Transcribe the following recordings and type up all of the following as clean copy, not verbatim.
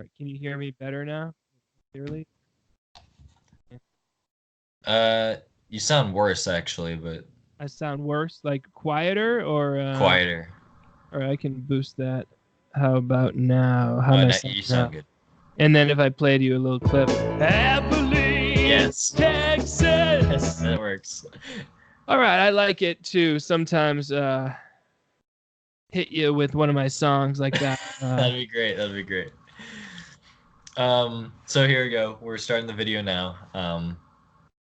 right, can you hear me better now? Clearly? Uh, you sound worse actually, but I sound worse, like quieter, quieter. or I can boost that. How about now? How Oh, am I no, sounding you now? sound good. And then if I played you a little clip. Abilene, Yes, Texas. that works. All right, I like it to sometimes hit you with one of my songs like that. That'd be great. That'd be great. So here we go. We're starting the video now.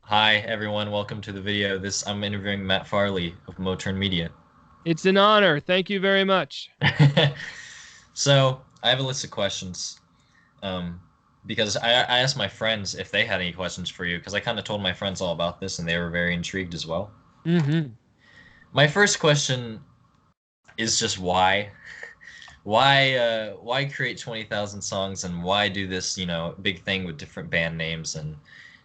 Hi everyone, welcome to the video. I'm interviewing Matt Farley of Motern Media. It's an honor. Thank you very much. So I have a list of questions. Because I asked my friends if they had any questions for you, because I kind of told my friends all about this and they were very intrigued as well. Mm-hmm. My first question is just why? Why create 20,000 songs and why do this, big thing with different band names and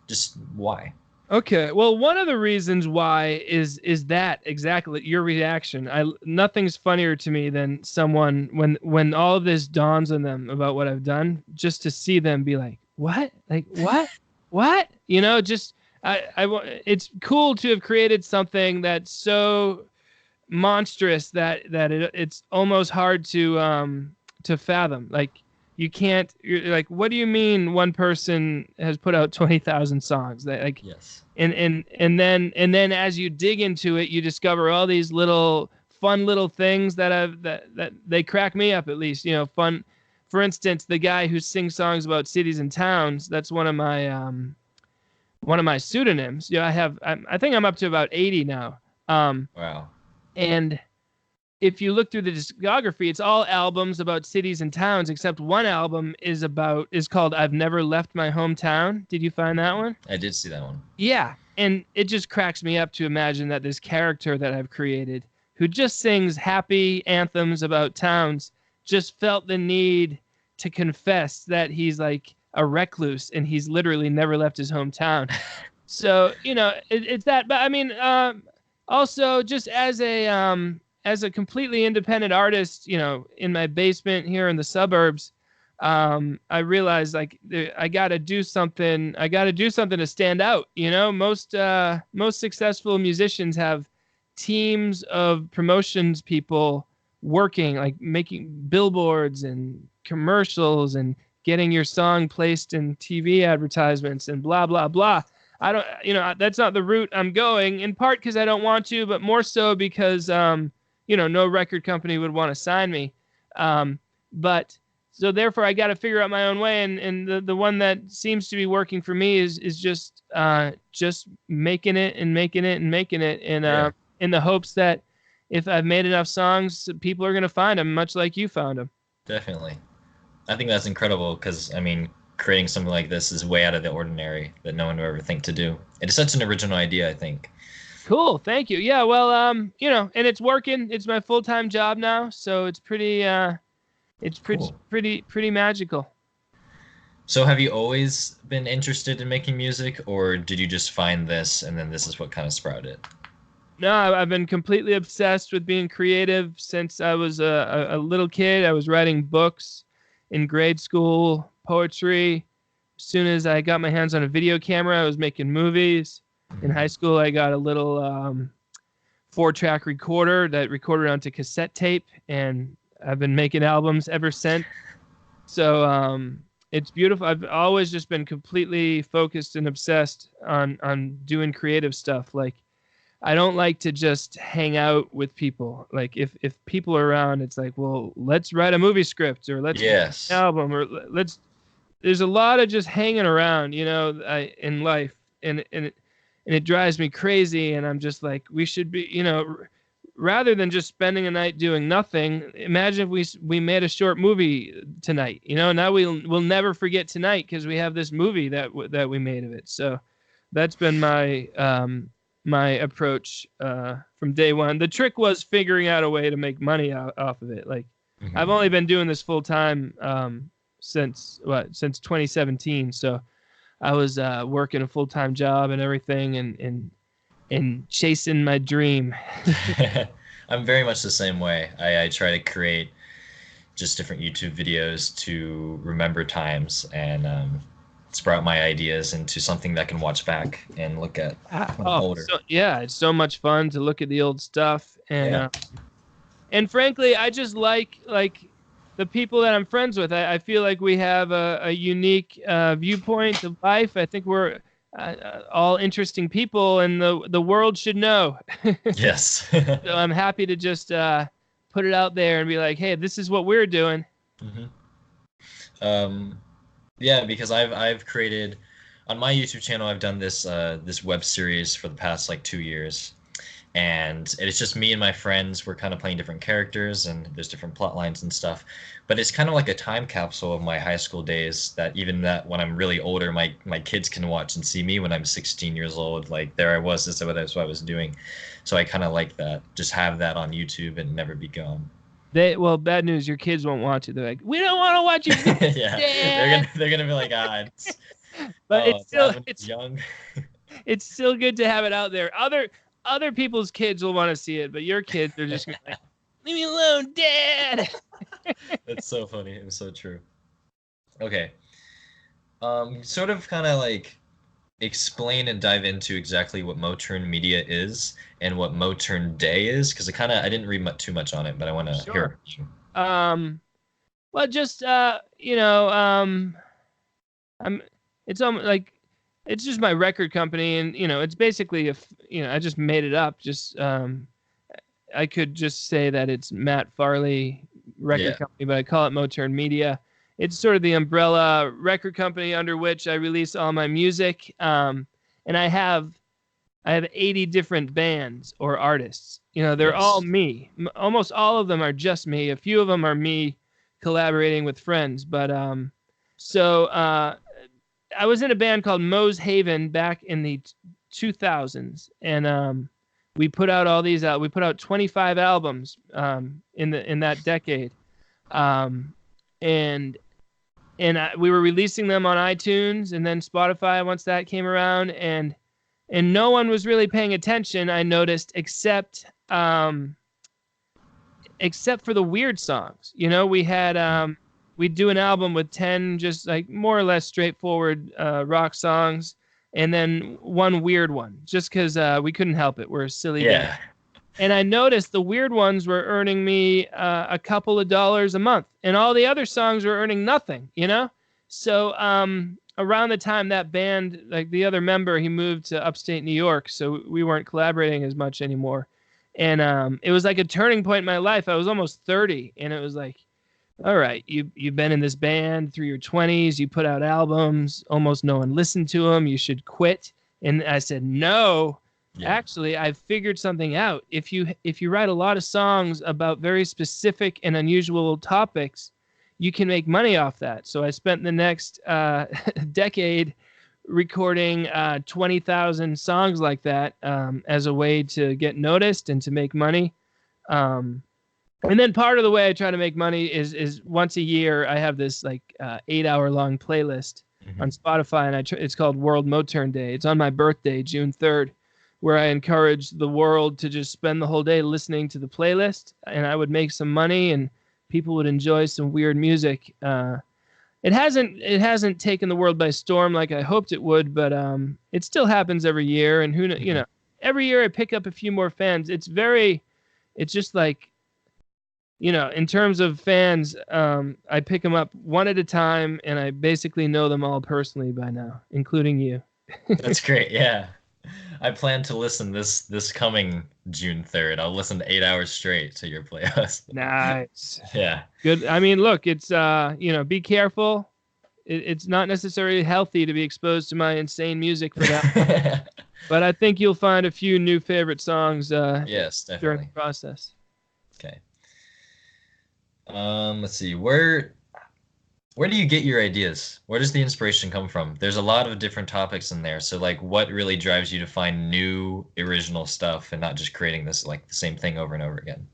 just why? Okay. Well, one of the reasons why is that exactly your reaction. Nothing's funnier to me than someone when all of this dawns on them about what I've done, just to see them be like, "What? Like what? What?" Just it's cool to have created something that's so monstrous that it's almost hard to fathom. Like you can't. You're like, what do you mean one person has put out 20,000 songs? That like Yes. and then as you dig into it, you discover all these little fun little things that they crack me up, at least. Fun. For instance, the guy who sings songs about cities and towns. That's one of my pseudonyms. I think I'm up to about 80 now. Wow. And if you look through the discography, it's all albums about cities and towns, except one album is called "I've Never Left My Hometown." Did you find that one? I did see that one. Yeah, and it just cracks me up to imagine that this character that I've created, who just sings happy anthems about towns, just felt the need to confess that he's like a recluse and he's literally never left his hometown. So it's that. But I mean, also just as a completely independent artist, in my basement here in the suburbs, I realized like I got to do something. I got to do something to stand out. Most successful musicians have teams of promotions people working, like making billboards and commercials and getting your song placed in TV advertisements and blah blah blah. I don't, that's not the route I'm going, in part because I don't want to, but more so because no record company would want to sign me. But so therefore I got to figure out my own way. And the one that seems to be working for me is just making it and making it and making it. And, in the hopes that if I've made enough songs, people are going to find them, much like you found them. Definitely. I think that's incredible because, I mean, creating something like this is way out of the ordinary that no one would ever think to do. It is such an original idea, I think. Cool. Thank you. Yeah. Well, and it's working. It's my full-time job now. So it's Cool. pretty magical. So have you always been interested in making music, or did you just find this and then this is what kind of sprouted? No, I've been completely obsessed with being creative since I was a little kid. I was writing books in grade school, poetry. As soon as I got my hands on a video camera, I was making movies. In high school, I got a little 4-track recorder that recorded onto cassette tape, and I've been making albums ever since. So it's beautiful. I've always just been completely focused and obsessed on doing creative stuff. Like, I don't like to just hang out with people. Like if people are around, it's like, well, let's write a movie script or let's make Yes. an album or let's. There's a lot of just hanging around, in life, and it drives me crazy. And I'm just like, we should be, rather than just spending a night doing nothing. Imagine if we made a short movie tonight. Now we'll never forget tonight because we have this movie that we made of it. So that's been my approach from day one. The trick was figuring out a way to make money off of it. Like, I've only been doing this full time since 2017. So I was working a full time job and everything, and chasing my dream. I'm very much the same way. I try to create just different YouTube videos to remember times and sprout my ideas into something that I can watch back and look at when I'm older. So yeah, it's so much fun to look at the old stuff, and frankly, I just like the people that I'm friends with. I feel like we have a unique viewpoint of life. I think we're all interesting people, and the world should know. Yes. So I'm happy to just put it out there and be like, hey, this is what we're doing. Yeah, because I've created on my YouTube channel. I've done this web series for the past like 2 years, and it's just me and my friends. We're kind of playing different characters, and there's different plot lines and stuff. But it's kind of like a time capsule of my high school days. That when I'm really older, my kids can watch and see me when I'm 16 years old. Like there I was. This is what I was doing. So I kind of like that. Just have that on YouTube and never be gone. Well, bad news. Your kids won't watch it. They're like, we don't want to watch it. Yeah, they're gonna be like, it's. But it's young. It's still good to have it out there. Other people's kids will want to see it, but your kids are just gonna be like, leave me alone, Dad. That's so funny. It was so true. Okay. Sort of kind of like explain and dive into exactly what Motern Media is and what Motern Day is, because I didn't read too much on it, but I want to hear it. Well, just it's almost like it's just my record company, and it's basically I just made it up. Just I could just say that it's Matt Farley record company, but I call it Motern Media. It's sort of the umbrella record company under which I release all my music. And I have 80 different bands or artists. They're all me. Almost all of them are just me. A few of them are me collaborating with friends. But I was in a band called Mo's Haven back in the 2000s, and we put out all these out. We put out 25 albums in that decade. And we were releasing them on iTunes and then Spotify once that came around, and no one was really paying attention, I noticed, except for the weird songs. We had we'd do an album with 10 just like more or less straightforward rock songs, and then one weird one, just because we couldn't help it. We're a silly band. And I noticed the weird ones were earning me a couple of dollars a month, and all the other songs were earning nothing, So around the time that band, like the other member, he moved to upstate New York, so we weren't collaborating as much anymore. And it was like a turning point in my life. I was almost 30, and it was like, all right, you've been in this band through your 20s, you put out albums, almost no one listened to them, you should quit. And I said, no. Yeah. Actually, I've figured something out. If you write a lot of songs about very specific and unusual topics, you can make money off that. So I spent the next decade recording 20,000 songs like that as a way to get noticed and to make money. And then part of the way I try to make money is once a year I have this like 8-hour-long playlist on Spotify, and it's called World Motern Day. It's on my birthday, June 3rd. Where I encourage the world to just spend the whole day listening to the playlist, and I would make some money, and people would enjoy some weird music. It hasn't taken the world by storm like I hoped it would, but it still happens every year, and every year I pick up a few more fans. It's just like, in terms of fans, I pick them up one at a time, and I basically know them all personally by now, including you. That's great. Yeah. I plan to listen this coming June 3rd. I'll listen to 8 hours straight to your playlist. Nice. Yeah. Good. I mean, look, it's be careful. It's not necessarily healthy to be exposed to my insane music for that. But I think you'll find a few new favorite songs yes, definitely. during the process. Okay. Let's see. Where do you get your ideas? Where does the inspiration come from? There's a lot of different topics in there. So like what really drives you to find new original stuff and not just creating this like the same thing over and over again?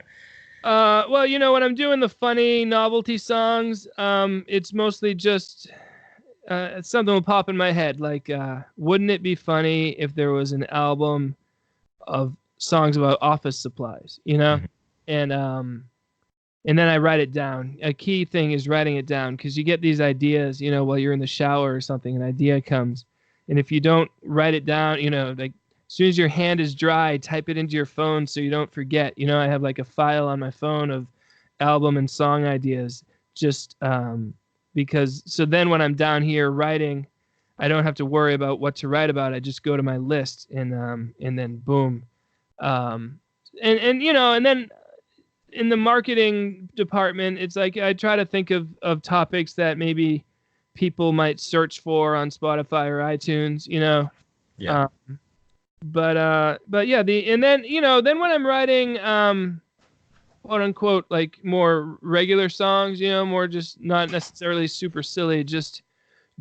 Well, when I'm doing the funny novelty songs, it's mostly just something will pop in my head. Like, wouldn't it be funny if there was an album of songs about office supplies, And and then I write it down. A key thing is writing it down, because you get these ideas, while you're in the shower or something, an idea comes. And if you don't write it down, like as soon as your hand is dry, type it into your phone so you don't forget. I have like a file on my phone of album and song ideas, just because, so then when I'm down here writing, I don't have to worry about what to write about. I just go to my list and then boom. And then in the marketing department, it's like I try to think of topics that maybe people might search for on Spotify or iTunes, Yeah. But yeah, then when I'm writing quote unquote like more regular songs, more just not necessarily super silly, just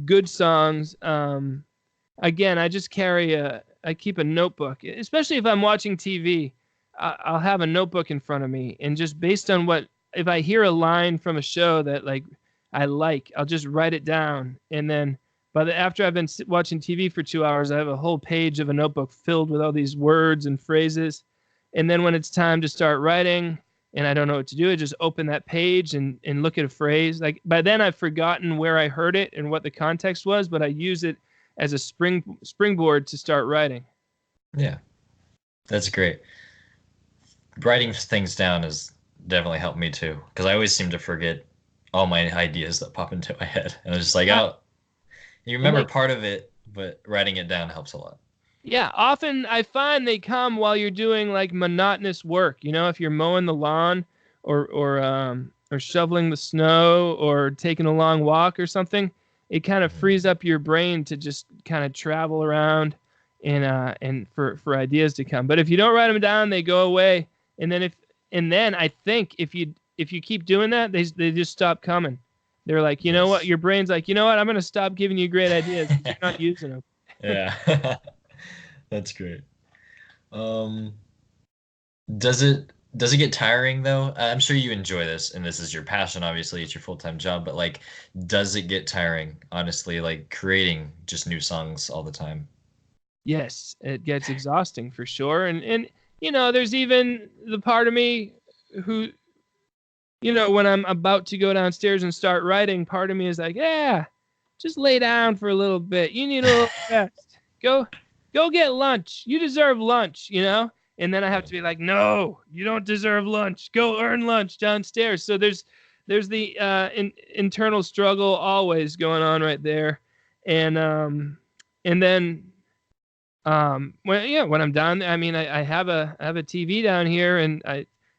good songs. Again, I just I keep a notebook, especially if I'm watching TV. I'll have a notebook in front of me, and just based on if I hear a line from a show that like I'll just write it down, and then after I've been watching TV for 2 hours, I have a whole page of a notebook filled with all these words and phrases, and then when it's time to start writing, and I don't know what to do, I just open that page and look at a phrase. Like by then, I've forgotten where I heard it and what the context was, but I use it as a springboard to start writing. Yeah, that's great. Writing things down has definitely helped me too, because I always seem to forget all my ideas that pop into my head, and I was just like, oh, you remember part of it, but writing it down helps a lot. Yeah, often I find they come while you're doing like monotonous work. If you're mowing the lawn or shoveling the snow or taking a long walk or something, it kind of frees up your brain to just kind of travel around and for ideas to come. But if you don't write them down, they go away. And then I think if you keep doing that, they just stop coming. They're like, you know what? Your brain's like, you know what? I'm going to stop giving you great ideas. You're not using them. Yeah. That's great. Does it get tiring though? I'm sure you enjoy this, and this is your passion. Obviously, it's your full-time job. But like, does it get tiring? Honestly, like creating just new songs all the time. Yes, it gets exhausting for sure. And there's even the part of me who, when I'm about to go downstairs and start writing, part of me is like, yeah, just lay down for a little bit. You need a little rest. Go get lunch. You deserve lunch, And then I have to be like, no, you don't deserve lunch. Go earn lunch downstairs. So there's the internal struggle always going on right there. And then when I'm down there, I mean, I have a TV down here, and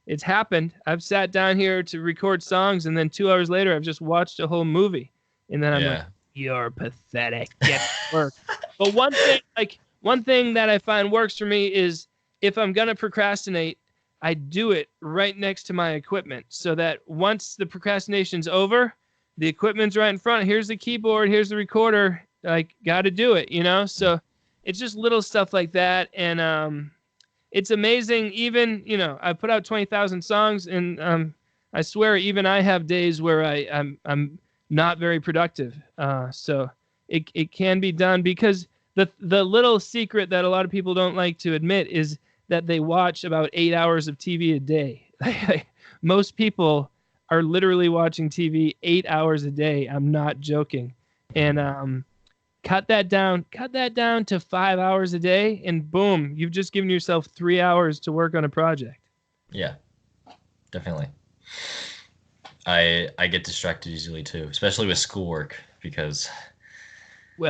it's happened. I've sat down here to record songs, and then 2 hours later, I've just watched a whole movie, and then I'm like, "You're pathetic. Get to work." But one thing that I find works for me is if I'm gonna procrastinate, I do it right next to my equipment, so that once the procrastination's over, the equipment's right in front. Here's the keyboard. Here's the recorder. Like, got to do it, So it's just little stuff like that, and it's amazing. Even I put out 20,000 songs, and I swear even I have days where I'm not very productive. So it can be done, because the little secret that a lot of people don't like to admit is that they watch about 8 hours of TV a day. Most people are literally watching TV 8 hours a day. I'm not joking, and cut that down to 5 hours a day, and boom, you've just given yourself 3 hours to work on a project. Yeah, definitely. I get distracted easily too, especially with schoolwork, because you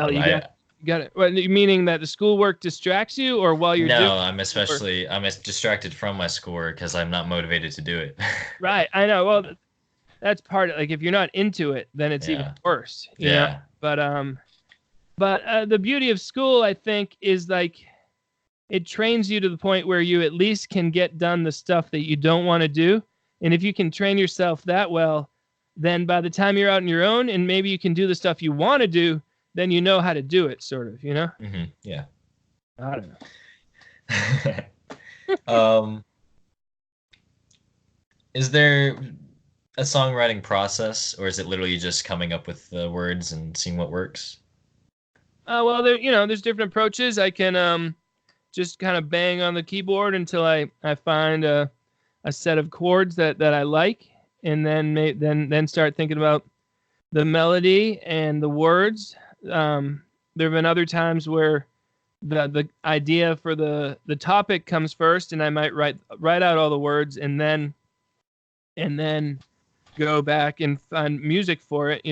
got it. Well, meaning that the schoolwork distracts you, or while you're doing I'm distracted from my schoolwork because I'm not motivated to do it. Right, I know. Well, that's part of, like, if you're not into it, then it's even worse. Yeah. But the beauty of school, I think, is like it trains you to the point where you at least can get done the stuff that you don't want to do. And if you can train yourself that well, then by the time you're out on your own and maybe you can do the stuff you want to do, then you know how to do it, sort of, Mm-hmm. Yeah. I don't know. Is there a songwriting process, or is it literally just coming up with the words and seeing what works? Well, there's different approaches. I can just kind of bang on the keyboard until I find a set of chords that I like, and then start thinking about the melody and the words. There have been other times where the idea for the topic comes first, and I might write out all the words, and then go back and find music for it.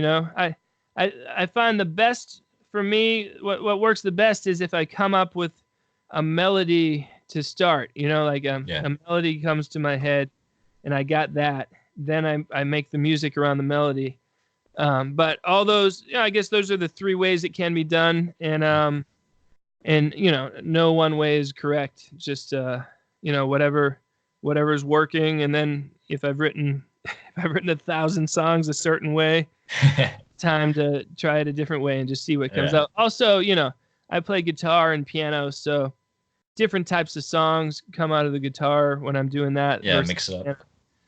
I find the best for me. What works the best is if I come up with a melody to start. Like a melody comes to my head, and I got that. Then I make the music around the melody. But all those, I guess those are the three ways it can be done, and no one way is correct. Just whatever's working, and then if I've written 1,000 songs a certain way, time to try it a different way and just see what comes out. Also, I play guitar and piano, so different types of songs come out of the guitar when I'm doing that. Yeah, mix it up.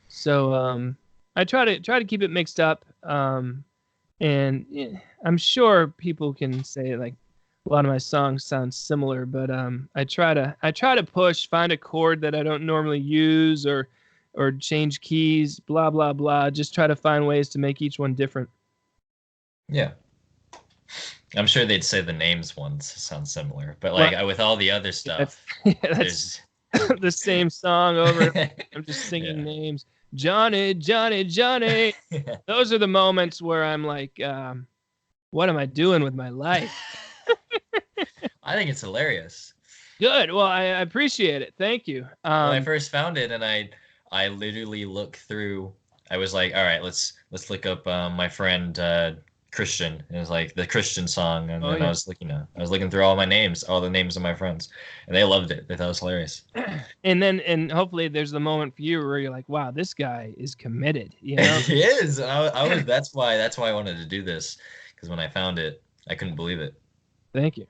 So I try to keep it mixed up, and I'm sure people can say like a lot of my songs sound similar, but I try to find a chord that I don't normally use or change keys, blah blah blah. Just try to find ways to make each one different. Yeah. I'm sure they'd say the names ones sound similar, but like with all the other stuff, that's the same song over. I'm just singing names. Johnny, Johnny, Johnny. Those are the moments where I'm like, what am I doing with my life? I think it's hilarious. Good. Well, I appreciate it. Thank you. When I first found it, and I literally looked through. I was like, all right, let's look up my friend Christian. It was like the Christian song, and then I was looking through all the names of my friends, and they loved it. They thought it was hilarious. And hopefully there's the moment for you where you're like, wow, this guy is committed. He is. I was. That's why I wanted to do this, because when I found it, I couldn't believe it. Thank you.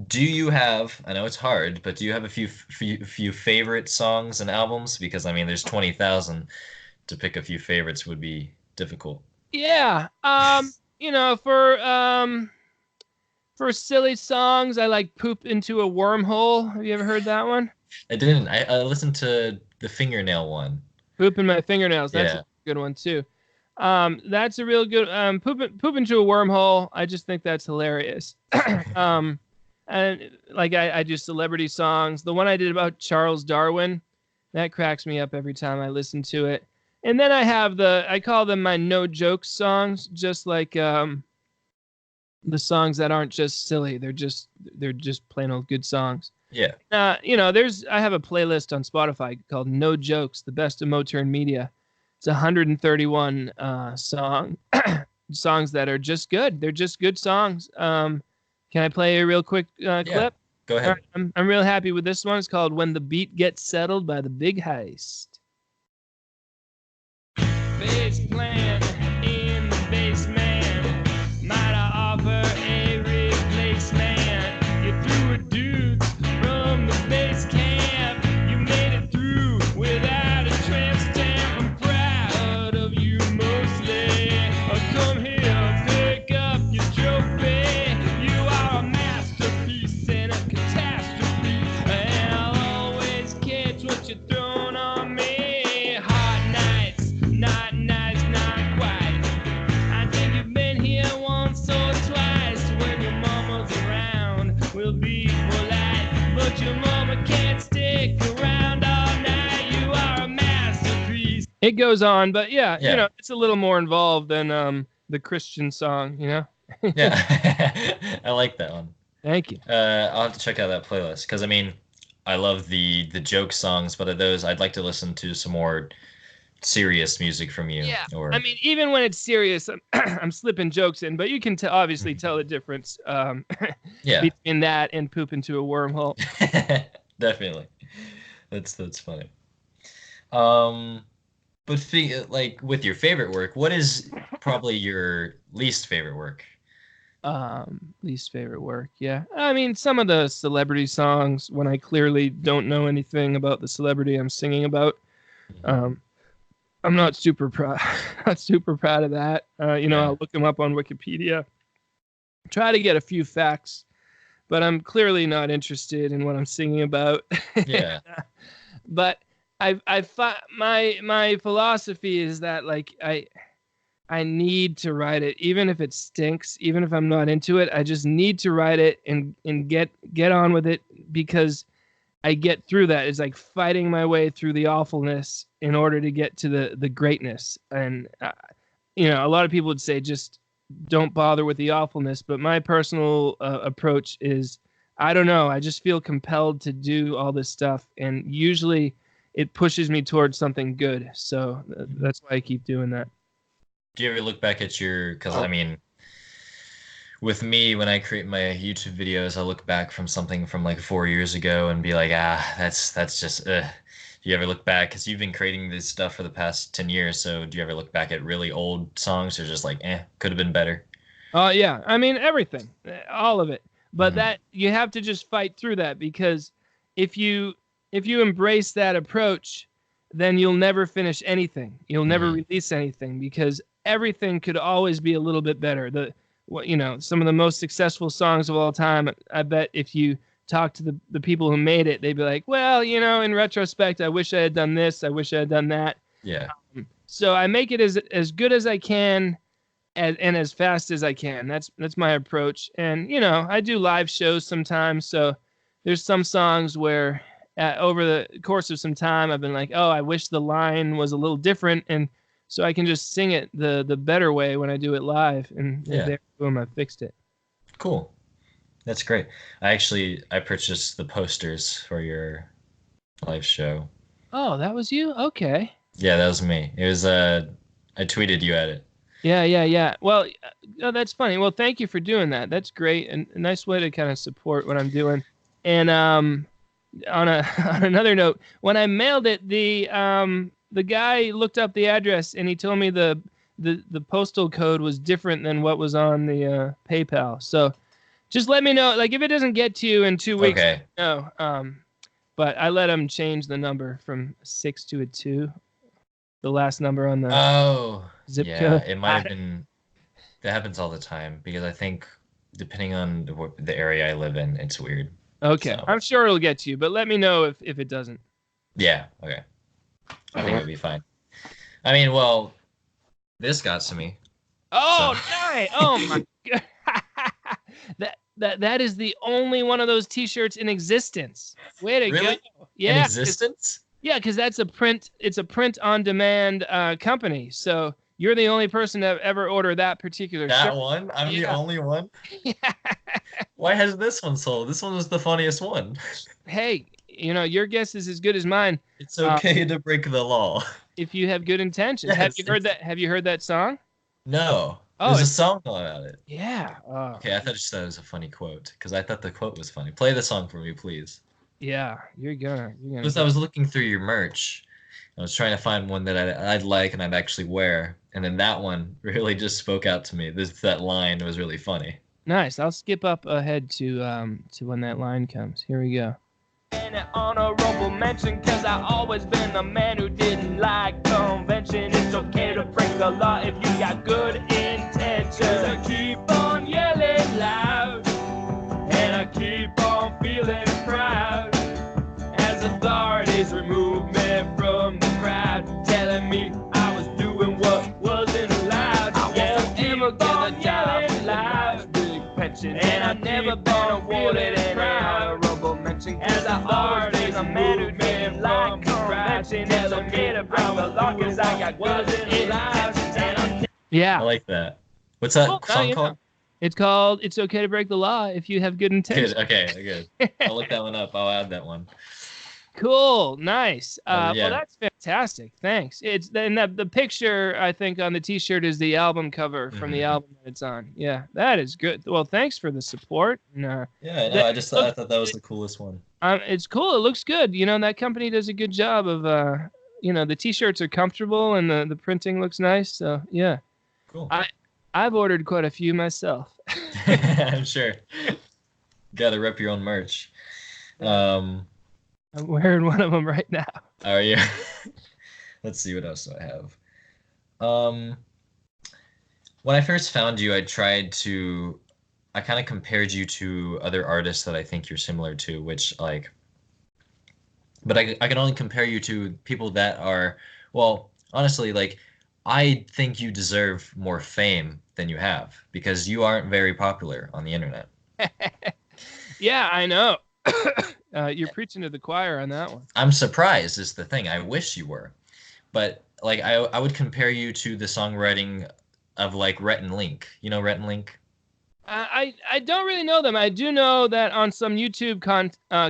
Do you have? I know it's hard, but do you have a few favorite songs and albums? Because I mean, there's 20,000. To pick a few favorites would be difficult. Yeah. For silly songs, I like "Poop Into a Wormhole." Have you ever heard that one? I didn't. I listened to the fingernail one. "Poop in My Fingernails." That's a good one too. That's a real good. Poop Into a Wormhole. I just think that's hilarious. And like I do celebrity songs. The one I did about Charles Darwin, that cracks me up every time I listen to it. And then I call them my no jokes songs, just like the songs that aren't just silly. They're just plain old good songs. Yeah. I have a playlist on Spotify called No Jokes, the best of Motern media. It's 131 songs that are just good. They're just good songs. Can I play a real quick clip? Go ahead. Right, I'm real happy with this one. It's called "When the Beat Gets Settled" by The Big Heist. Bass plan in the basement. Might I offer a replacement? You threw a dude from the base camp. You made it through without a tramp stamp. I'm proud of you mostly. Come here, pick up your trophy. You are a masterpiece and a catastrophe. And I'll always catch what you're throwing on me. Hot nights, not nice, not quite. I think you've been here once or twice. When your mama's around, we'll be polite. But your mama can't stick around all night. You are a masterpiece. It goes on, but yeah, it's a little more involved than the Christian song, Yeah. I like that one. Thank you. I'll have to check out that playlist, because I mean, I love the joke songs, but of those, I'd like to listen to some more serious music from you. Yeah. I mean, even when it's serious, I'm slipping jokes in, but you can obviously tell the difference between that and "Poop Into a Wormhole." Definitely. That's funny. But like with your favorite work, what is probably your least favorite work? Least favorite work, yeah. I mean, some of the celebrity songs when I clearly don't know anything about the celebrity I'm singing about. I'm not super proud. Not super proud of that. I'll look them up on Wikipedia. Try to get a few facts, but I'm clearly not interested in what I'm singing about. Yeah. But my philosophy is that like I need to write it, even if it stinks, even if I'm not into it. I just need to write it and get on with it, because I get through that. It's like fighting my way through the awfulness in order to get to the greatness. And a lot of people would say just don't bother with the awfulness, but my personal approach is, I don't know, I just feel compelled to do all this stuff, and usually it pushes me towards something good. So that's why I keep doing that. Do you ever look back at because I mean, with me, when I create my YouTube videos, I look back from something from like 4 years ago and be like, that's just, Do you ever look back, because you've been creating this stuff for the past 10 years, so do you ever look back at really old songs, or just like, could have been better? Yeah. I mean, everything, all of it. But that you have to just fight through that, because if you embrace that approach, then you'll never finish anything. You'll never release anything, because everything could always be a little bit better. Some of the most successful songs of all time, I bet if you talk to the people who made it, they'd be like, well, in retrospect, I wish I had done this. I wish I had done that. Yeah. So I make it as good as I can, and as fast as I can. That's my approach. And, I do live shows sometimes. So there's some songs where over the course of some time, I've been like, oh, I wish the line was a little different. And so I can just sing it the better way when I do it live. And there, boom, I fixed it. Cool. That's great. I purchased the posters for your live show. Oh, that was you? Okay. Yeah, that was me. It was I tweeted you at it. Yeah. Well, that's funny. Well, thank you for doing that. That's great, and a nice way to kind of support what I'm doing. And on another note, when I mailed it, the guy looked up the address and he told me the postal code was different than what was on the PayPal. So just let me know, like, if it doesn't get to you in 2 weeks. Okay. No. But I let him change the number from 6 to a 2. The last number on the zip code. It might have been. That happens all the time, because I think depending on the area I live in, it's weird. Okay, so I'm sure it'll get to you, but let me know if it doesn't. Yeah. Okay. I think it'll be fine. I mean, well, this got to me. Oh, so. Nice! Oh my god! That is the only one of those T-shirts in existence. Way to really? Go! Yeah. In existence? Yeah, because that's a print. It's a print-on-demand company. So you're the only person to ever order that particular shirt. That one? I'm the only one? Yeah. Why has this one sold? This one was the funniest one. Hey, your guess is as good as mine. It's okay to break the law. If you have good intentions. Yes, have you heard that song? No. Oh, there's a song about it. Yeah. Okay, I thought it was a funny quote, because I thought the quote was funny. Play the song for me, please. Yeah, you're gonna. Because I was looking through your merch. I was trying to find one that I'd like and I'd actually wear, and then that one really just spoke out to me. That line was really funny. Nice. I'll skip up ahead to when that line comes. Here we go. An honorable mention, 'cause I always been a man who didn't like convention. It's okay to break the law if you got good intentions. I keep on yelling loud, and I keep on feeling proud, as authorities remove me from the crowd, telling me I was doing what wasn't allowed. I won't ever get a yelling loud, big pension, and I've never been awarded an honorable mention, as I always been a man who didn't like convention. It's okay to break the law, 'cause I got wasn't allowed. Yeah, I like that. What's that song called? It's called "It's Okay to Break the Law If You Have Good Intentions." Good. Okay, good. I'll look that one up. I'll add that one. Cool. Nice. Well, that's fantastic. Thanks. And the picture, I think, on the T-shirt is the album cover from the album that it's on. Yeah, that is good. Well, thanks for the support. And, I thought that was the coolest one. It's cool. It looks good. That company does a good job of, the T-shirts are comfortable and the printing looks nice. So yeah. Cool. I've ordered quite a few myself. I'm sure. Got to rep your own merch. I'm wearing one of them right now. Oh, yeah. Let's see, what else do I have? When I first found you, I kind of compared you to other artists that I think you're similar to, which, like, but I can only compare you to people that are, well, honestly, like I think you deserve more fame than you have because you aren't very popular on the internet. Yeah, I know. You're preaching to the choir on that one. I'm surprised is the thing. I wish you were. But like I would compare you to the songwriting of like Rhett and Link. You know Rhett and Link? I don't really know them. I do know that on some YouTube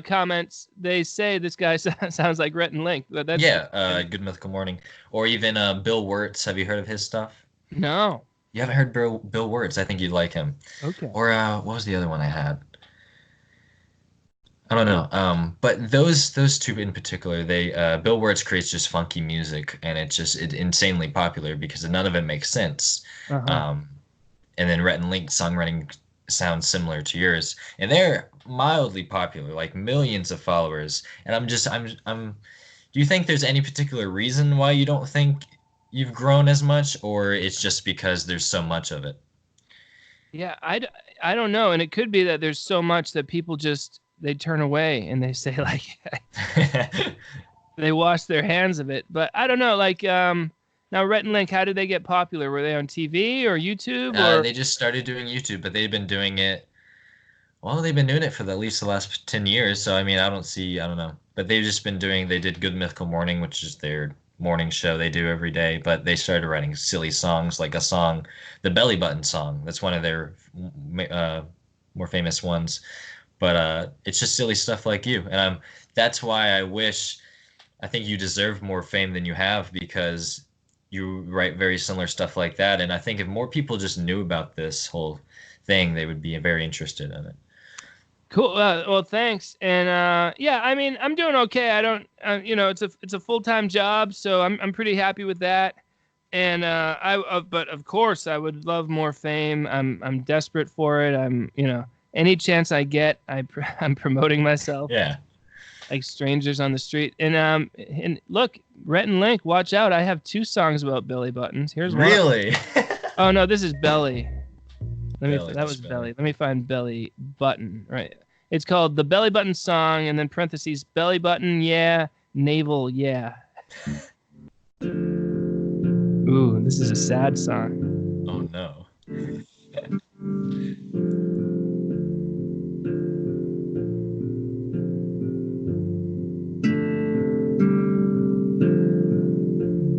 comments they say this guy sounds like Rhett and Link, but that's Yeah, Good Mythical Morning. Or even Bill Wirtz. Have you heard of his stuff? no. You haven't heard Bill Wirtz. I think you'd like him. Okay. Or what was the other one I had? I don't know. But those two in particular, they Bill Wirtz creates just funky music, and it's insanely popular because none of it makes sense. Uh-huh. Um, and then Rhett and Link's songwriting sounds similar to yours, and they're mildly popular, like millions of followers. And I'm. Do you think there's any particular reason why you don't think you've grown as much, or it's just because there's so much of it? Yeah, I don't know, and it could be that there's so much that people just they turn away and they say like they wash their hands of it. But I don't know, like now Rhett and Link, how did they get popular? Were they on TV or YouTube or They just started doing YouTube, but they've been doing it. Well, they've been doing it for at least the last 10 years. So, I mean, I don't know. But they've just been doing, they did Good Mythical Morning, which is their morning show they do every day. But they started writing silly songs, like a song, the Belly Button song. That's one of their more famous ones. But it's just silly stuff like you. And that's why I think you deserve more fame than you have because you write very similar stuff like that. And I think if more people just knew about this whole thing, they would be very interested in it. cool? Well, thanks. And yeah, I mean, I'm doing okay. I don't, you know, it's a full-time job, so I'm pretty happy with that. And but of course, I would love more fame. I'm desperate for it. You know, any chance I get, I'm promoting myself Yeah. like strangers on the street. And look, Rhett and Link, watch out! I have 2 songs about belly buttons. Here's one. Really? Oh no, this is belly. Belly, That was just belly. Let me find belly button. Right. It's called the belly button song, and then parentheses belly button, yeah, navel, yeah. Ooh, this is a sad song. Oh no.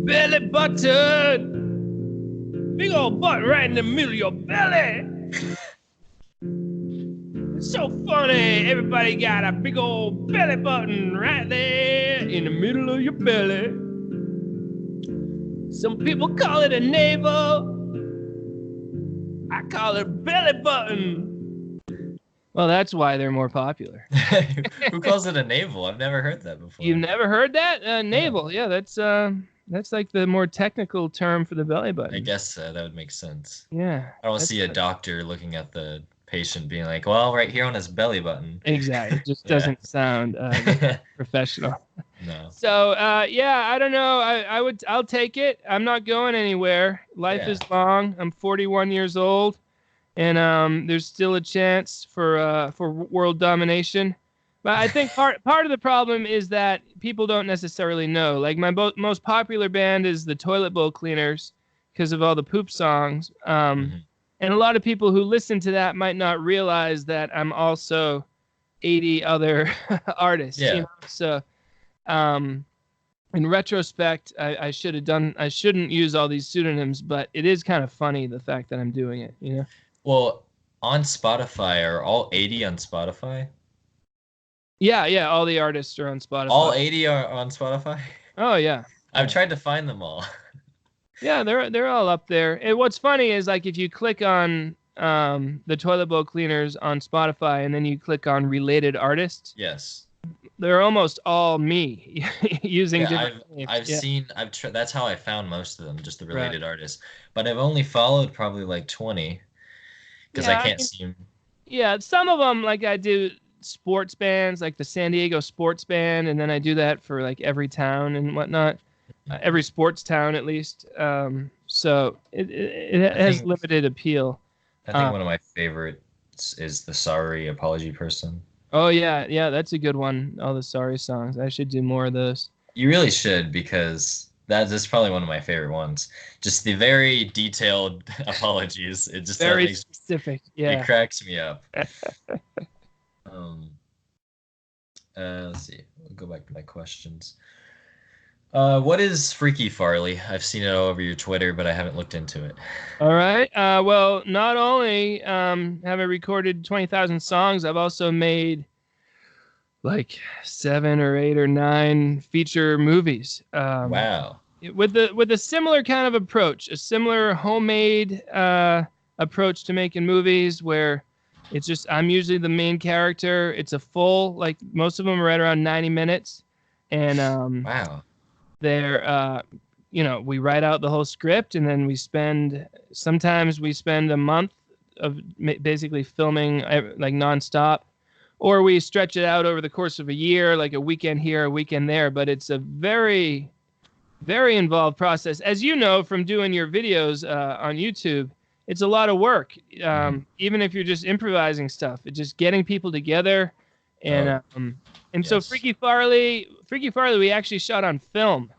Belly button, big old butt right in the middle of your belly. It's so funny. Everybody got a big old belly button right there in the middle of your belly. Some people call it a navel. I call it belly button. Well, that's why they're more popular. Who calls it a navel? I've never heard that before. You've never heard that? Navel. Yeah, that's like the more technical term for the belly button. I guess that would make sense. Yeah. I don't see a doctor looking at the patient being like, well, right here on his belly button. Exactly. It just doesn't sound professional. No. So yeah, I don't know. I'll take it. I'm not going anywhere. Life is long. I'm 41 years old, and there's still a chance for world domination. But I think part of the problem is that people don't necessarily know. Like my most popular band is the Toilet Bowl Cleaners because of all the poop songs. And a lot of people who listen to that might not realize that I'm also 80 other artists. Yeah. You know? So in retrospect, I shouldn't use all these pseudonyms, but it is kind of funny the fact that I'm doing it, you know? Well, on Spotify, are all 80 on Spotify? Yeah, all the artists are on Spotify. All 80 are on Spotify? Oh yeah. I've tried to find them all. Yeah, they're all up there. And what's funny is like if you click on the Toilet Bowl Cleaners on Spotify and then you click on related artists, Yes. they're almost all me using different names. I've seen that's how I found most of them, just the related artists. But I've only followed probably like 20 because I can't seem. Yeah, some of them like I do sports bands, like the San Diego Sports Band, and then I do that for like every town and whatnot, every sports town at least. So it has limited appeal. I think one of my favorites is the Sorry Apology Person. Oh yeah, yeah, that's a good one. All the sorry songs. I should do more of those. You really should because that's probably one of my favorite ones. Just the very detailed apologies. It just Very makes specific. it Yeah. cracks me up. Um, let's see. We'll go back to my questions. What is Freaky Farley? I've seen it all over your Twitter, but I haven't looked into it. All right. Well, not only have I recorded 20,000 songs, I've also made like 7 or 8 or 9 feature movies. Wow. With a similar kind of approach, a similar homemade approach to making movies where it's just I'm usually the main character. It's a full like most of them are right around 90 minutes, and Wow. they're we write out the whole script and then sometimes we spend a month of basically filming like nonstop, or we stretch it out over the course of a year, like a weekend here, a weekend there. But it's a very very involved process. As you know from doing your videos on YouTube, it's a lot of work. Mhm. Even if you're just improvising stuff, it's just getting people together. Oh, And so yes. Freaky Farley, we actually shot on film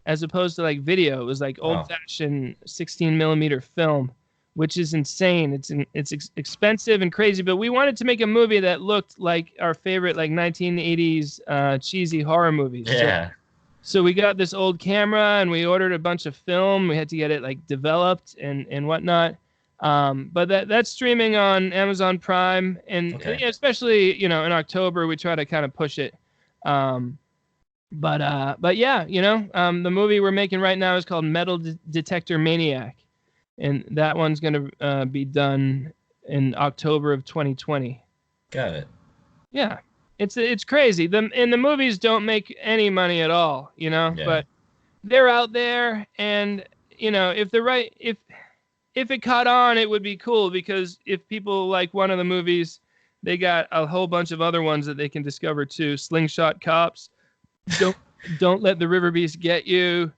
as opposed to like video. It was like old Wow. fashioned 16 millimeter film, which is insane. It's expensive and crazy, but we wanted to make a movie that looked like our favorite like 1980s cheesy horror movies. Yeah. So we got this old camera and we ordered a bunch of film. We had to get it like developed and whatnot. But that's streaming on Amazon Prime, and Okay. especially in October we try to kind of push it. Um, but yeah, the movie we're making right now is called Metal Detector Maniac, and that one's gonna be done in October of 2020. Got it. Yeah, it's crazy. The movies don't make any money at all, Yeah. but they're out there, and if it caught on, it would be cool because if people like one of the movies, they got a whole bunch of other ones that they can discover too. Slingshot Cops, don't don't let the River Beast get you.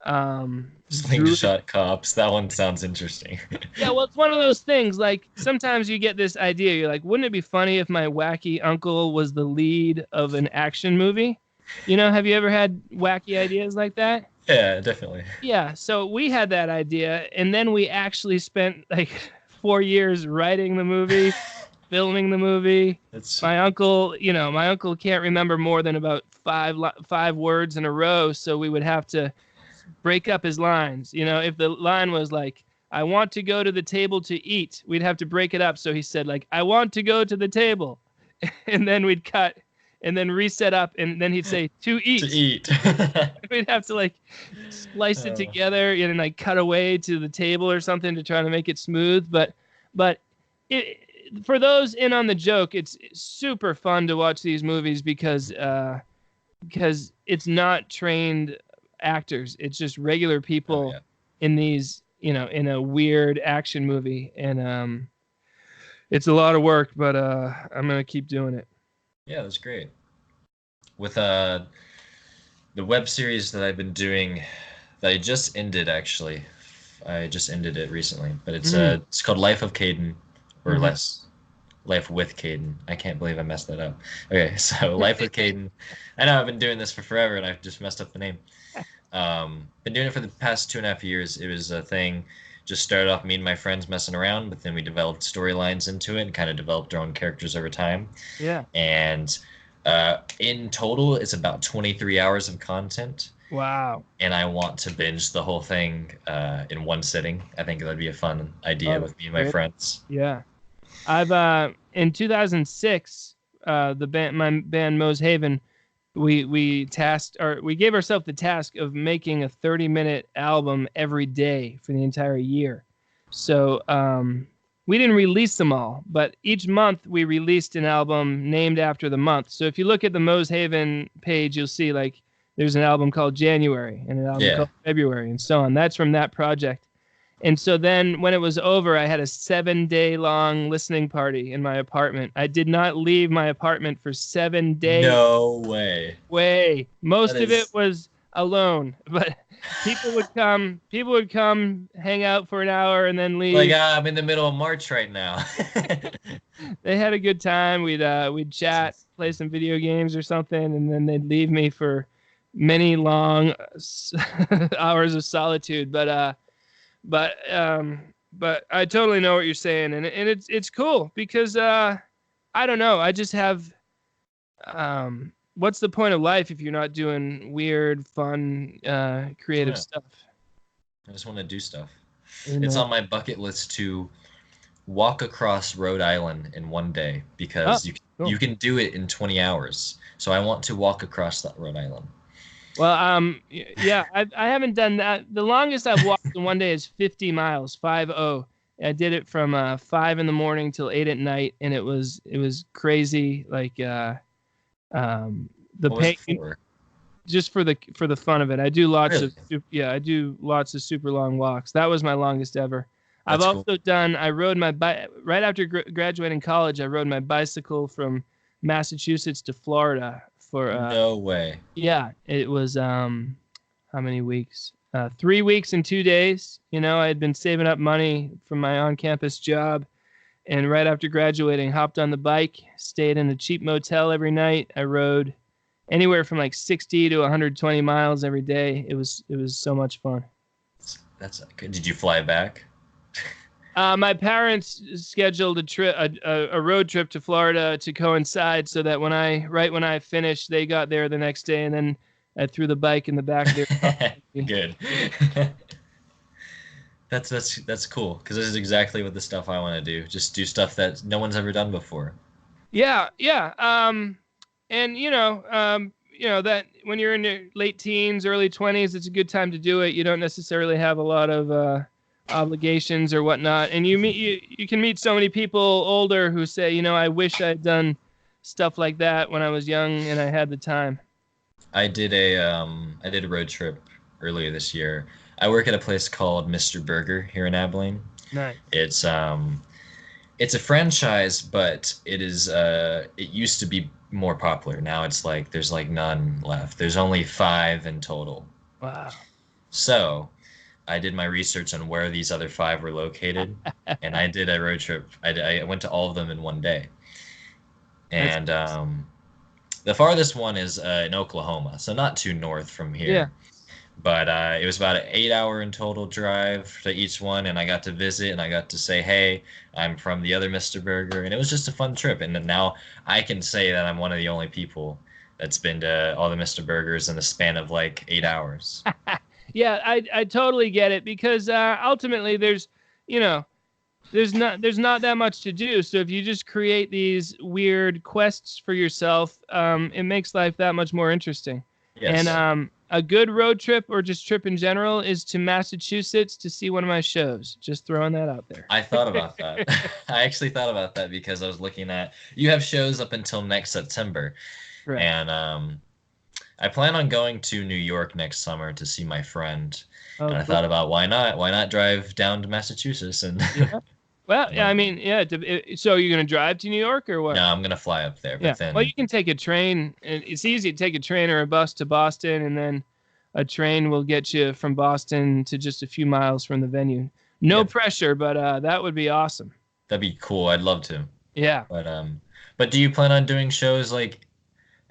Druid. Slingshot cops. That one sounds interesting. Yeah, well, it's one of those things. Like sometimes you get this idea. You're like, wouldn't it be funny if my wacky uncle was the lead of an action movie? Have you ever had wacky ideas like that? Yeah, definitely. Yeah, so we had that idea, and then we actually spent like 4 years writing the movie, filming the movie. That's My uncle can't remember more than about five words in a row, so we would have to break up his lines. If the line was like, "I want to go to the table to eat," we'd have to break it up. So he said like, "I want to go to the table," and then we'd cut and then reset up, and then he'd say to to eat. eat. We'd have to like splice it Oh, together and like cut away to the table or something to try to make it smooth. But it, for those in on the joke, it's super fun to watch these movies because it's not trained actors. It's just regular oh people yeah. in these, in a weird action movie. And it's a lot of work, but I'm gonna keep doing it. Yeah, that's great. With the web series that I've been doing that I just ended actually. I just ended it recently, but Mm. it's called Life of Caden or Mhm. less Life with Caden. I can't believe I messed that up. Okay, so Life with Caden. I know I've been doing this for forever and I've just messed up the name. Been doing it for the past 2.5 years. It was a thing. Just started off me and my friends messing around, but then we developed storylines into it and kind of developed our own characters over time. Yeah. And in total, it's about 23 hours of content. Wow. And I want to binge the whole thing in one sitting. I think that'd be a fun idea Oh, with me and my great. friends. Yeah. I've in 2006, my band Mo's Haven, we gave ourselves the task of making a 30-minute album every day for the entire year. So we didn't release them all, but each month we released an album named after the month. So if you look at the Mo's Haven page, you'll see like there's an album called January and an album Yeah. called February and so on. That's from that project. And so then when it was over, I had a 7-day long listening party in my apartment. I did not leave my apartment for 7 days. No way. That Most of it is was alone, but people would come hang out for an hour and then like leave. I'm in the middle of March right now. They had a good time. We'd chat, play some video games or something, and then they'd leave me for many long hours of solitude. But but I totally know what you're saying, and it's cool because I don't know. I just have what's the point of life if you're not doing weird, fun, creative Yeah. stuff? I just want to do stuff. You It's know? on my bucket list to walk across Rhode Island in one day Oh, because cool. you can do it in 20 hours. So I want to walk across that Rhode Island. Well, yeah, I haven't done that. The longest I've walked in one day is 50 miles, 50. I did it from 5 in the morning till 8 at night, and it was crazy. Like the What was pain, it for? just for the fun of it. Really? I do lots of super long walks. That was my longest ever. That's cool. I rode my bike right after graduating college. I rode my bicycle from Massachusetts to Florida for No way. yeah, it was how many weeks? 3 weeks and 2 days. You know, I had been saving up money from my on-campus job, and right after graduating, hopped on the bike, stayed in a cheap motel every night. I rode anywhere from like 60 to 120 miles every day. It was so much fun. That's good. Did you fly back? My parents scheduled a road trip to Florida to coincide, so that right when I finished, they got there the next day, and then I threw the bike in the back of their car. Good. That's cool because this is exactly what the stuff I want to do. Just do stuff that no one's ever done before. Yeah, yeah. And that when you're in your late teens, early 20s, it's a good time to do it. You don't necessarily have a lot of obligations or whatnot, and you can meet so many people older who say, I wish I'd done stuff like that when I was young and I had the time. I did a road trip earlier this year. I work at a place called Mr. Burger here in Abilene. Nice. It's a franchise, but it used to be more popular. Now it's like there's like none left. There's only 5 in total. Wow. So I did my research on where these other 5 were located, and I did a road trip. I went to all of them in one day. And the farthest one is in Oklahoma, so not too north from here. Yeah. But it was about an 8-hour in total drive to each one, and I got to visit and I got to say, hey, I'm from the other Mr. Burger, and it was just a fun trip. And now I can say that I'm one of the only people that's been to all the Mr. Burgers in the span of like 8 hours. Yeah, I totally get it because ultimately there's not that much to do. So if you just create these weird quests for yourself, it makes life that much more interesting. Yes. And a good road trip or just trip in general is to Massachusetts to see one of my shows. Just throwing that out there. I thought about that. I actually thought about that because I was looking at you have shows up until next September. Right. And I plan on going to New York next summer to see my friend. Oh, and I cool. thought about why not drive down to Massachusetts and Yeah. Well, yeah, I mean, yeah. So you're gonna drive to New York or what? No, I'm gonna fly up there. But Yeah. then Well, you can take a train. It's easy to take a train or a bus to Boston, and then a train will get you from Boston to just a few miles from the venue. No Yeah. pressure, but that would be awesome. that'd be cool. I'd love to. Yeah. But do you plan on doing shows like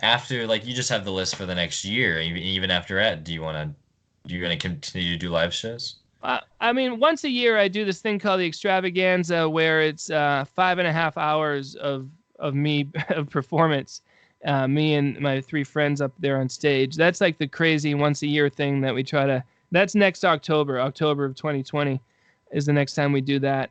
after like you just have the list for the next year? Even after that, do you gonna continue to do live shows? I mean, once a year I do this thing called the Extravaganza, where it's 5.5 hours of me of performance, me and my 3 friends up there on stage. That's like the crazy once a year thing that we try to. That's next October of 2020, is the next time we do that.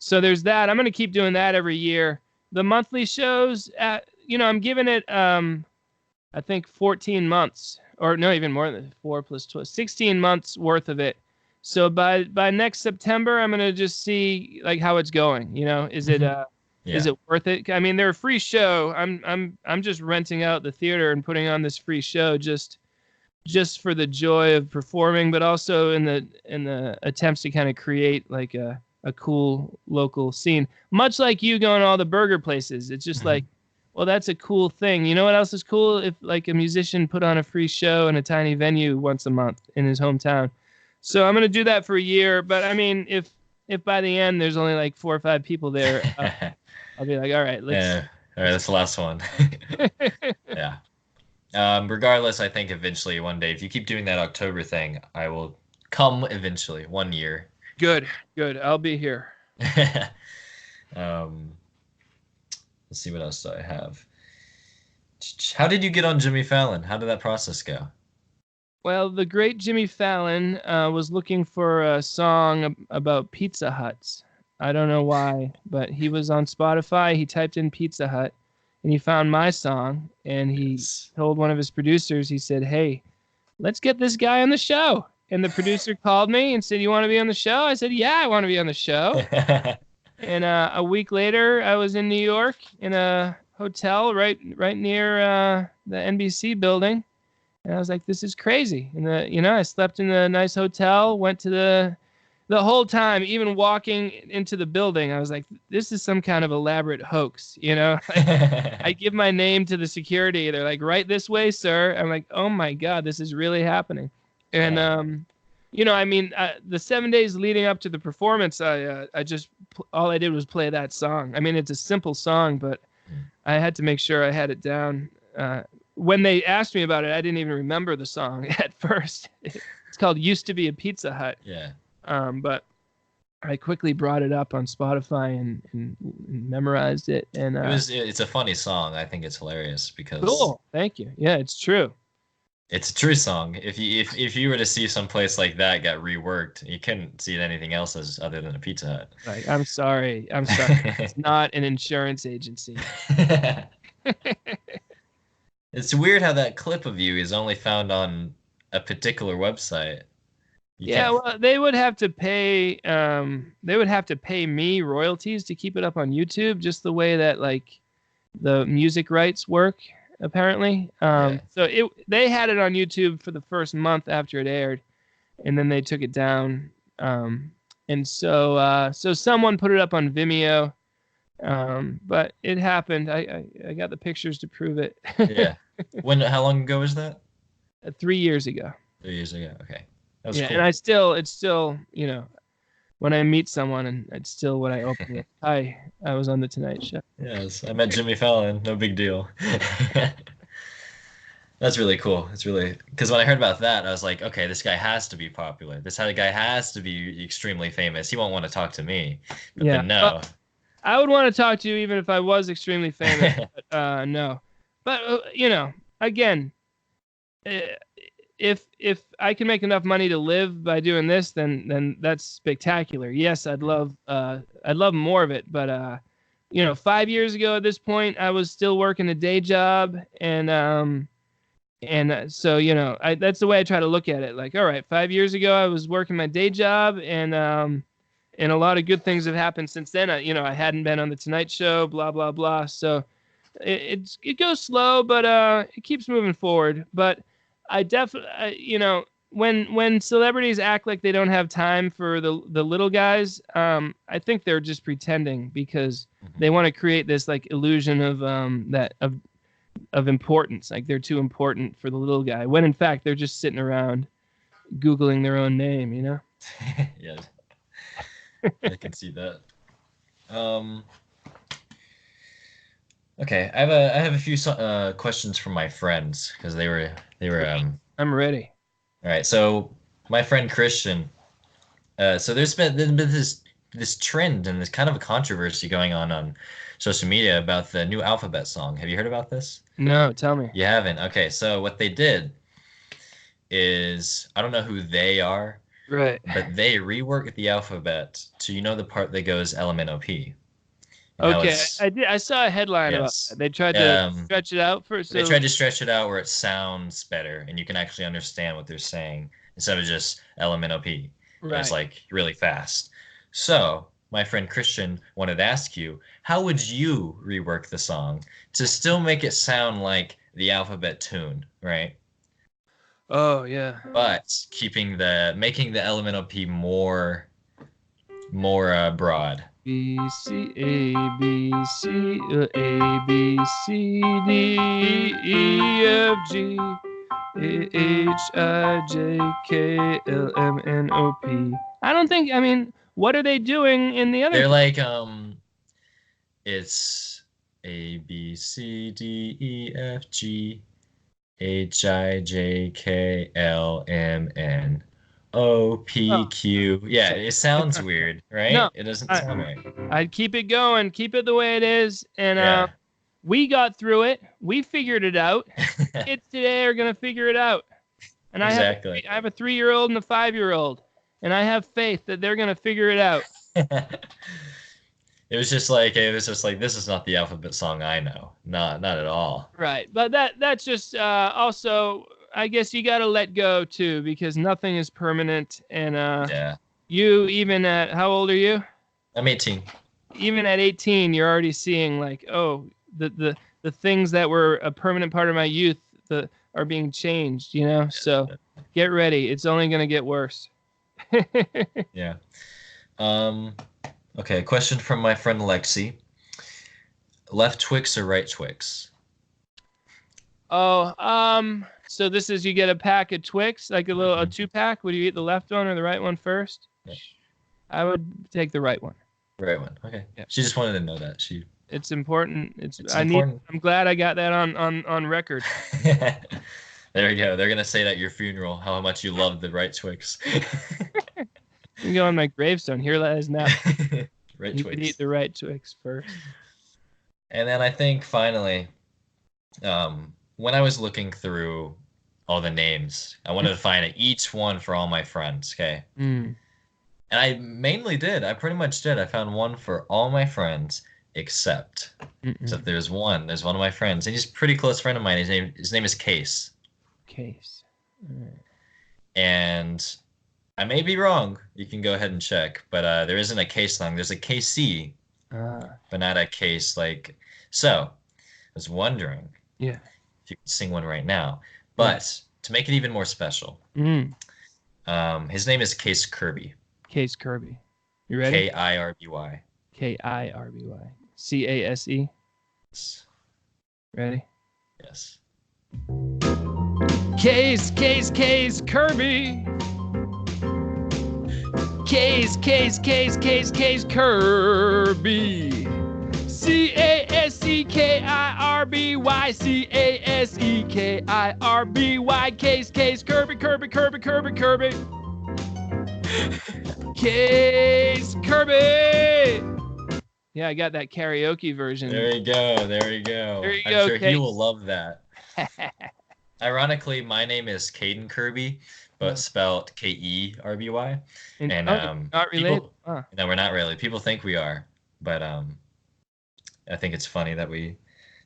So there's that. I'm gonna keep doing that every year. The monthly shows, I'm giving it I think 14 months, or no, even more than 4 plus 12, 16 months worth of it. So by next September, I'm gonna just see like how it's going. Is it is it worth it? I mean, they're a free show. I'm just renting out the theater and putting on this free show just for the joy of performing, but also in the attempts to kind of create like a cool local scene. Much like you going to all the burger places, it's just like, well, that's a cool thing. You know what else is cool? If like a musician put on a free show in a tiny venue once a month in his hometown. So I'm going to do that for a year. But I mean, if by the end there's only like 4 or 5 people there, I'll be like, all right, Yeah. All right, that's the last one. Yeah. Regardless, I think eventually one day, if you keep doing that October thing, I will come eventually, 1 year. Good. I'll be here. um, let's see what else do I have. How did you get on Jimmy Fallon? How did that process go? Well, the great Jimmy Fallon was looking for a song about Pizza Huts. I don't know why, but he was on Spotify. He typed in Pizza Hut, and he found my song. And he told one of his producers, he said, "Hey, let's get this guy on the show." And the producer called me and said, "You want to be on the show?" I said, "Yeah, I want to be on the show." And a week later, I was in New York in a hotel right near the NBC building. And I was like, this is crazy. And I slept in a nice hotel, went to the whole time, even walking into the building, I was like, this is some kind of elaborate hoax, I give my name to the security. They're like, right this way, sir. I'm like, oh my God, this is really happening. And, the 7 days leading up to the performance, all I did was play that song. I mean, it's a simple song, but I had to make sure I had it down. When they asked me about it, I didn't even remember the song at first. It's called "Used to Be a Pizza Hut." Yeah. But I quickly brought it up on Spotify and memorized it. And it's a funny song. I think it's hilarious because cool. Thank you. Yeah, it's true. It's a true song. If you were to see some place like that get reworked, you couldn't see it anything else as other than a Pizza Hut. Like, I'm sorry. It's not an insurance agency. It's weird how that clip of you is only found on a particular website. Well, they would have to pay. They would have to pay me royalties to keep it up on YouTube, just the way that like the music rights work, apparently. So they had it on YouTube for the first month after it aired, and then they took it down. And so someone put it up on Vimeo. But it happened. I got the pictures to prove it. Yeah. How long ago was that? 3 years ago. 3 years ago. Okay. That was cool. And it's still, when I meet someone, and it's still when I open it. Hi, I was on the Tonight Show. Yes, I met Jimmy Fallon. No big deal. That's really cool. It's really, because when I heard about that, I was like, okay, this guy has to be popular. This guy has to be extremely famous. He won't want to talk to me. But then no. Well, I would want to talk to you even if I was extremely famous. But, no. But, again, if I can make enough money to live by doing this, then that's spectacular. Yes, I'd love more of it. But, 5 years ago at this point, I was still working a day job. So, that's the way I try to look at it. Like, all right, 5 years ago, I was working my day job, and a lot of good things have happened since then. I hadn't been on the Tonight Show, blah, blah, blah. So it goes slow, but it keeps moving forward. But I definitely, when celebrities act like they don't have time for the little guys, I think they're just pretending because they want to create this like illusion of of importance. Like they're too important for the little guy, when in fact they're just sitting around Googling their own name, Yeah. I can see that. Okay, I have a few questions from my friends because they were. I'm ready. All right, so my friend Christian. So there's been this trend and this kind of a controversy going on social media about the new Alphabet song. Have you heard about this? No, tell me. You haven't? Okay, so what they did is, I don't know who they are. Right. But they reworked the alphabet to, the part that goes LMNOP. Okay, I saw a headline about that. They tried to stretch it out for. They tried to stretch it out where it sounds better and you can actually understand what they're saying instead of just LMNOP. Right. It's like really fast. So my friend Christian wanted to ask you, how would you rework the song to still make it sound like the alphabet tune, right? Oh yeah. But making the LMNOP more broad. B C A B C A B C D E F G H I J K L M N O P. I don't think. I mean, what are they doing in the other? They're like It's Oh, ABCDEFGHIJKLMNOPQ. Yeah, it sounds weird, no, right? It doesn't I, sound right. I'd keep it going, keep it the way it is, and Yeah. we got through it. We figured it out. Kids today are gonna figure it out, and Exactly. I have a 3-year-old and a 5-year-old, and I have faith that they're gonna figure it out. It was just like this is not the alphabet song I know. Not at all. Right, but that's just also I guess you got to let go too because nothing is permanent, and Yeah. you even at how old are you? I'm 18. Even at 18, you're already seeing like, oh, the things that were a permanent part of my youth are being changed, you know? So get ready. It's only going to get worse. Yeah. Okay, question from my friend Lexi. Left Twix or right Twix? Oh, so this is you get a pack of Twix, like a 2-pack. Would you eat the left one or the right one first? Yeah. I would take the right one. Right one. Okay. Yeah. She just wanted to know that. It's important. It's important. I'm glad I got that on record. There you go. They're gonna say that at your funeral how much you love the right Twix. You can go on my gravestone. Here lies now. Right You Twix. would eat the right Twix first. And then I think finally, when I was looking through all the names, I wanted to find each one for all my friends. Okay. Mm. And I mainly did. I pretty much did. I found one for all my friends except there's one. There's one of my friends, and he's a pretty close friend of mine. His name is Case. Case. Right. And I may be wrong. You can go ahead and check, but there isn't a Case song. There's a KC, but not a Case like. So I was wondering Yeah. if you could sing one right now. But to make it even more special, his name is Case Kirby. Case Kirby. You ready? Kirby. Kirby. CASE. Yes. Ready? Yes. Case Kirby. Case Kirby. CASEKIRBY. Case Kirby. Case Kirby. Yeah, I got that karaoke version. There you go. I'm sure Case. he will love that. Ironically, my name is Caden Kirby, but spelled KERBY. And not related. No, we're not really. People think we are, but I think it's funny that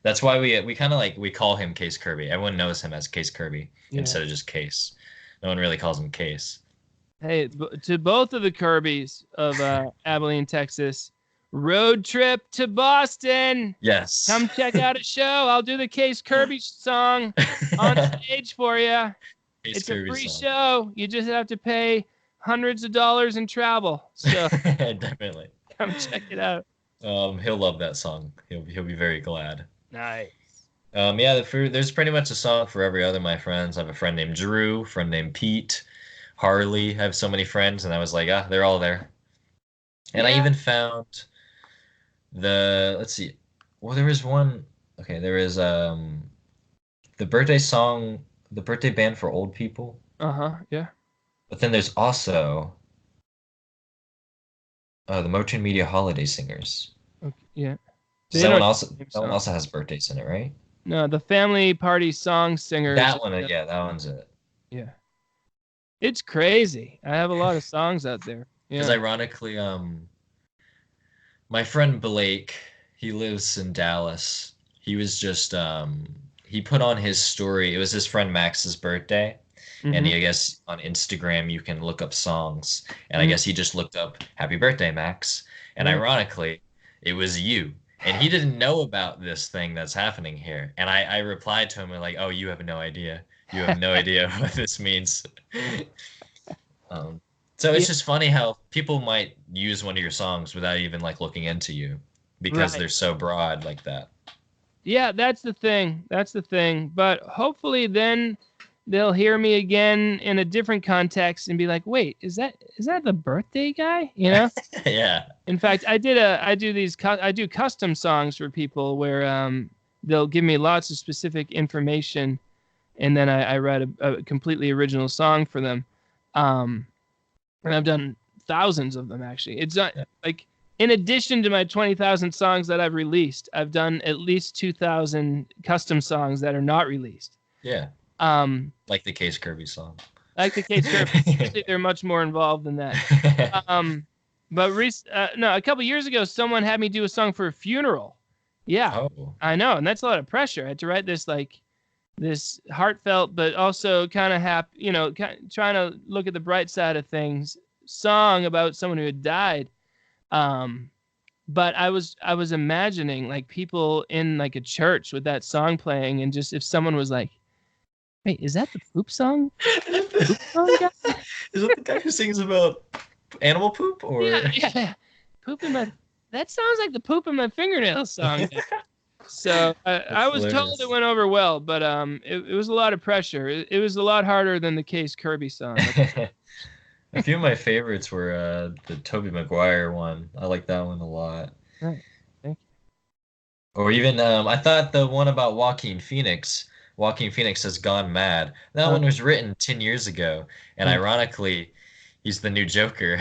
that's why we kind of like we call him Case Kirby. Everyone knows him as Case Kirby instead of just Case. No one really calls him Case. Hey, to both of the Kirbys of Abilene, Texas, road trip to Boston. Yes. Come check out a show. I'll do the Case Kirby song on stage for you. It's a free show. You just have to pay hundreds of dollars in travel. So definitely come check it out. He'll love that song. He'll be very glad. Nice. Yeah, there's pretty much a song for every other my friends. I have a friend named Drew, a friend named Pete, Harley. I have so many friends, and I was like, they're all there. And I even found let's see. Well, there is one. Okay, there is the birthday song, the birthday band for old people. Yeah. But then there's also the Motern Media Holiday Singers. Okay, yeah. That one also has birthdays in it, right? No, the Family Party Song Singers. That one, yeah, that one's it. Yeah. It's crazy. I have a lot of songs out there. Because ironically, my friend Blake, he lives in Dallas. He was just he put on his story. It was his friend Max's birthday. And I guess on Instagram you can look up songs. And I guess he just looked up "Happy Birthday, Max." And ironically, it was you. And he didn't know about this thing that's happening here. And I replied to him like, "Oh, you have no idea. You have no idea what this means." So it's just funny how people might use one of your songs without even like looking into you because they're so broad like that. Yeah, that's the thing. But hopefully then they'll hear me again in a different context and be like, "Wait, is that the birthday guy?" You know? Yeah. In fact, I do custom songs for people where they'll give me lots of specific information, and then I write a completely original song for them. And I've done thousands of them actually. It's not like, in addition to my 20,000 songs that I've released, I've done at least 2,000 custom songs that are not released. Yeah. Like the Case Kirby song. Like the Case Kirby. Actually, they're much more involved than that. But a couple years ago, someone had me do a song for a funeral. Yeah, Oh. I know, and that's a lot of pressure. I had to write this heartfelt, but also kind of happy, trying to look at the bright side of things, song about someone who had died. But I was imagining like people in like a church with that song playing, and just if someone was like, "Wait, is that the poop song? Poop song guy? Is that the guy who sings about animal poop?" Or yeah. Poop in my. That sounds like the poop in my fingernails song. So I was told it went over well, but it was a lot of pressure. It was a lot harder than the Case Kirby song. A few of my favorites were the Tobey Maguire one. I like that one a lot. Right. Thank you. Or even I thought the one about Joaquin Phoenix. Joaquin Phoenix has gone mad. That one was written 10 years ago, and ironically, he's the new Joker.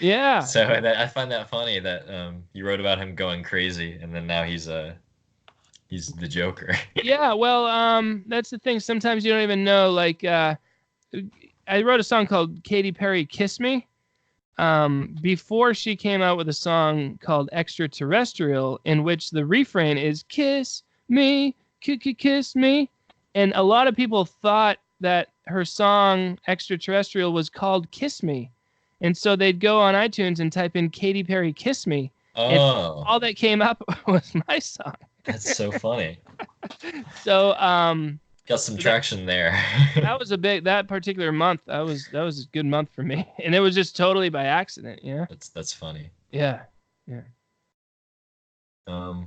Yeah. So I find that funny that you wrote about him going crazy, and then now he's the Joker. Yeah, well, that's the thing. Sometimes you don't even know. Like, I wrote a song called Katy Perry Kiss Me before she came out with a song called Extraterrestrial, in which the refrain is "Kiss me, kiss me," and a lot of people thought that her song Extraterrestrial was called Kiss Me, and so they'd go on iTunes and type in Katy Perry Kiss Me, and all that came up was my song. That's so funny. So got some traction there. That was that particular month. That was a good month for me, and it was just totally by accident. Yeah. That's funny. Yeah. But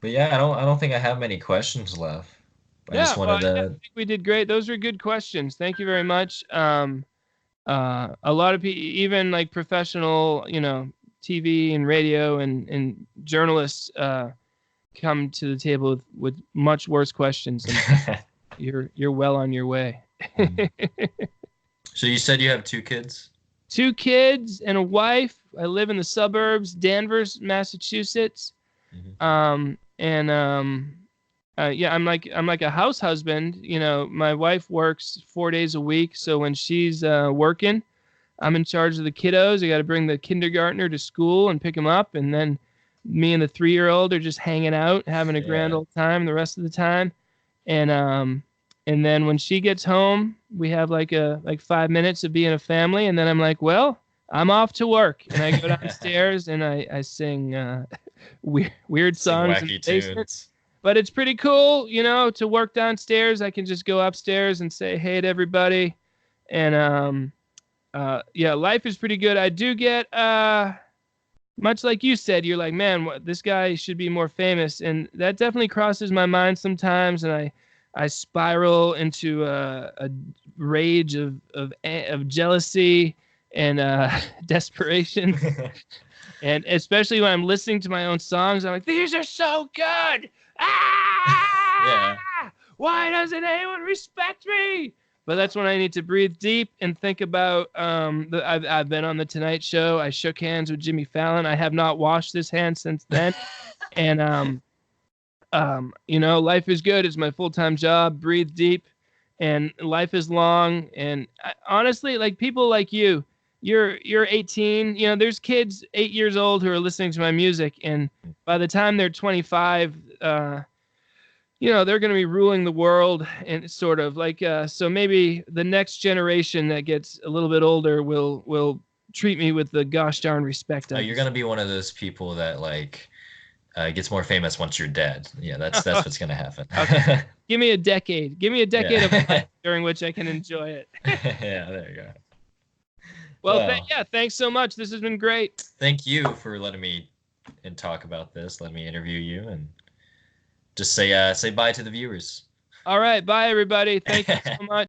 yeah, I don't think I have many questions left. I just wanted I think we did great. Those were good questions. Thank you very much. A lot of people, even like professional, TV and radio and journalists, come to the table with much worse questions. And you're well on your way. So you said you have 2 kids? 2 kids and a wife. I live in the suburbs, Danvers, Massachusetts. Mm-hmm. I'm like a house husband. My wife works 4 days a week, so when she's working, I'm in charge of the kiddos. I got to bring the kindergartner to school and pick him up, and then me and the 3-year-old are just hanging out, having a grand old time the rest of the time. And then when she gets home, we have like 5 minutes of being a family, and then I'm like, well, I'm off to work, and I go downstairs and I sing weird songs in the basement. Tunes. But it's pretty cool, to work downstairs. I can just go upstairs and say hey to everybody, and life is pretty good. I do get much like you said, you're like, man, this guy should be more famous, and that definitely crosses my mind sometimes, and I spiral into a rage of jealousy and desperation. And especially when I'm listening to my own songs, I'm like, these are so good. Ah! Yeah. Why doesn't anyone respect me? But that's when I need to breathe deep and think about. I've been on the Tonight Show. I shook hands with Jimmy Fallon. I have not washed this hand since then. And life is good. It's my full-time job. Breathe deep, and life is long. And honestly, like people like you, you're 18. There's kids 8 years old who are listening to my music, and by the time they're 25, they're going to be ruling the world, and sort of like, so maybe the next generation that gets a little bit older will treat me with the gosh darn respect. You're going to be one of those people that gets more famous once you're dead. Yeah, that's what's going to happen. Okay. Give me a decade. Give me a decade of life during which I can enjoy it. Yeah, there you go. Well, thanks so much. This has been great. Thank you for letting me talk about this. Let me interview you and just say bye to the viewers. All right. Bye, everybody. Thank you so much.